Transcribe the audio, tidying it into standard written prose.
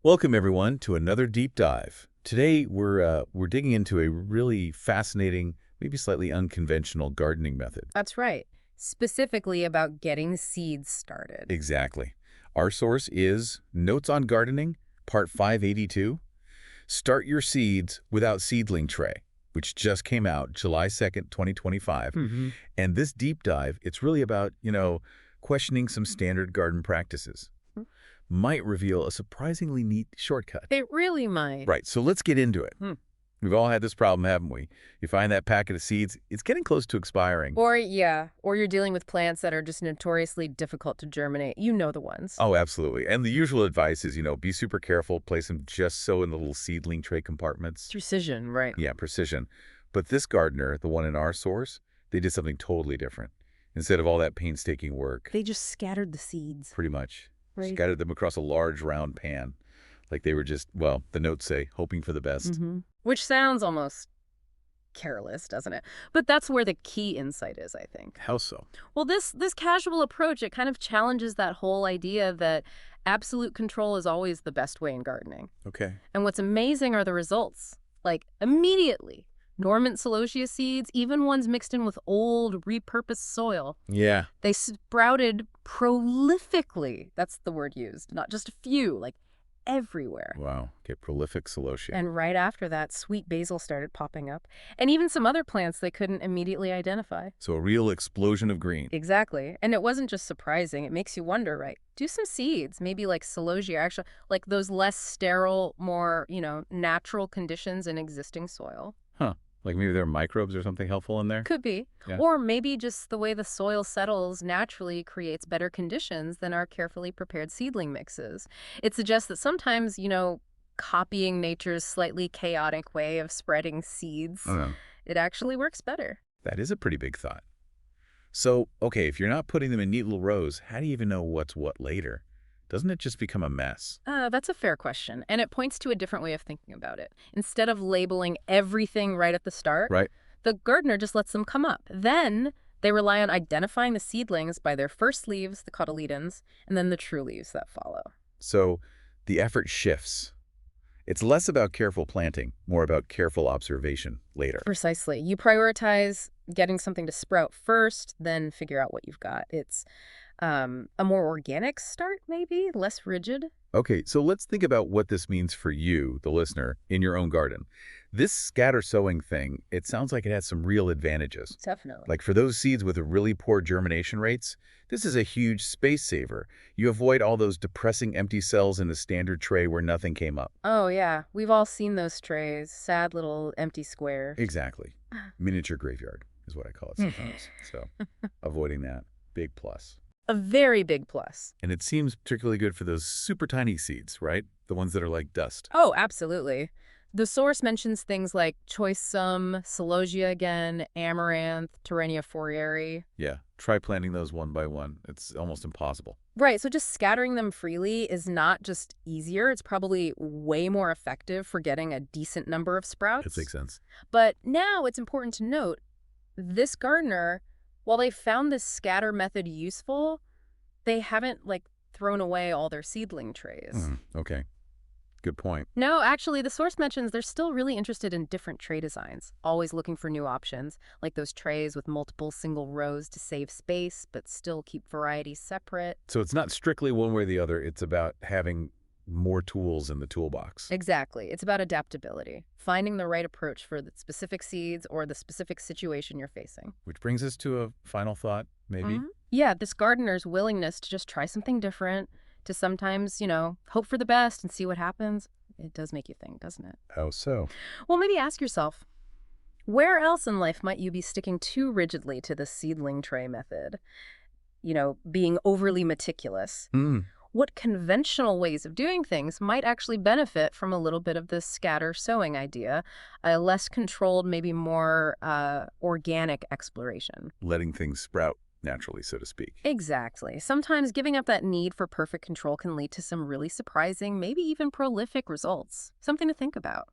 Welcome everyone to another deep dive. Today we're digging into a really fascinating, maybe slightly unconventional gardening method. That's right. Specifically about getting seeds started. Exactly. Our source is Notes on Gardening, Part 582. Start Your Seeds Without Seedling Tray, which just came out July 2nd, 2025. And this deep dive, it's really about, questioning some standard garden practices. Might reveal a surprisingly neat shortcut. It really might. Right, so let's get into it. We've all had this problem, haven't we? You find that packet of seeds, it's getting close to expiring. Or you're dealing with plants that are just notoriously difficult to germinate. You know the ones. Oh, absolutely. And the usual advice is, be super careful, place them just so in the little seedling tray compartments. Precision, right. Yeah, precision. But this gardener, the one in our source, they did something totally different. Instead of all that painstaking work, They just scattered the seeds. pretty much, Right. scattered them across a large round pan. Like they were just, well, the notes say, hoping for the best. Which sounds almost careless, doesn't it? But that's where the key insight is, I think. How so? Well, this casual approach, it kind of challenges that whole idea that absolute control is always the best way in gardening. Okay. And what's amazing are the results. Like, immediately, dormant Celosia seeds, even ones mixed in with old, repurposed soil, Yeah. they sprouted prolifically. That's the word used, not just a few, like everywhere. Wow. Okay, prolific Celosia. And right after that, sweet basil started popping up. And even some other plants they couldn't immediately identify. So a real explosion of green. Exactly. And it wasn't just surprising. It makes you wonder, right? Do some seeds, maybe like Celosia, actually, like those less sterile, more, natural conditions in existing soil. Huh. Like maybe there are microbes or something helpful in there? Could be. Yeah. Or maybe just the way the soil settles naturally creates better conditions than our carefully prepared seedling mixes. It suggests that sometimes, copying nature's slightly chaotic way of spreading seeds, I don't know. it actually works better. That is a pretty big thought. So, okay, if you're not putting them in neat little rows, how do you even know what's what later? Doesn't it just become a mess? That's a fair question, and it points to a different way of thinking about it. Instead of labeling everything right at the start, Right. the gardener just lets them come up. Then they rely on identifying the seedlings by their first leaves, the cotyledons, and then the true leaves that follow. So the effort shifts. It's less about careful planting, more about careful observation later. Precisely. You prioritize getting something to sprout first, then figure out what you've got. It's a more organic start, maybe, less rigid. Okay, so let's think about what this means for you, the listener, in your own garden. This scatter sowing thing, it sounds like it has some real advantages. Definitely. Like for those seeds with really poor germination rates, this is a huge space saver. You avoid all those depressing empty cells in the standard tray where nothing came up. Oh, yeah. We've all seen those trays. Sad little empty squares. Exactly. Miniature graveyard is what I call it sometimes. So avoiding that, big plus. A very big plus. And it seems particularly good for those super tiny seeds, right? The ones that are like dust. Oh, absolutely. The source mentions things like choice-some, celosia again, amaranth, Terrenia forieri. Yeah, try planting those one by one. It's almost impossible. Right, so just scattering them freely is not just easier, it's probably way more effective for getting a decent number of sprouts. That makes sense. But now it's important to note, this gardener, while they found this scatter method useful, they haven't, thrown away all their seedling trays. Okay, good point. No, actually, the source mentions they're still really interested in different tray designs, always looking for new options, like those trays with multiple single rows to save space, but still keep varieties separate. So it's not strictly one way or the other. It's about having more tools in the toolbox. Exactly. It's about adaptability, finding the right approach for the specific seeds or the specific situation you're facing. Which brings us to a final thought, maybe. Yeah, this gardener's willingness to just try something different, to sometimes, hope for the best and see what happens, it does make you think, doesn't it? How so? Well, maybe ask yourself, where else in life might you be sticking too rigidly to the seedling tray method? Being overly meticulous. What conventional ways of doing things might actually benefit from a little bit of this scatter sowing idea, a less controlled, maybe more organic exploration? Letting things sprout naturally, so to speak. Exactly. Sometimes giving up that need for perfect control can lead to some really surprising, maybe even prolific results. Something to think about.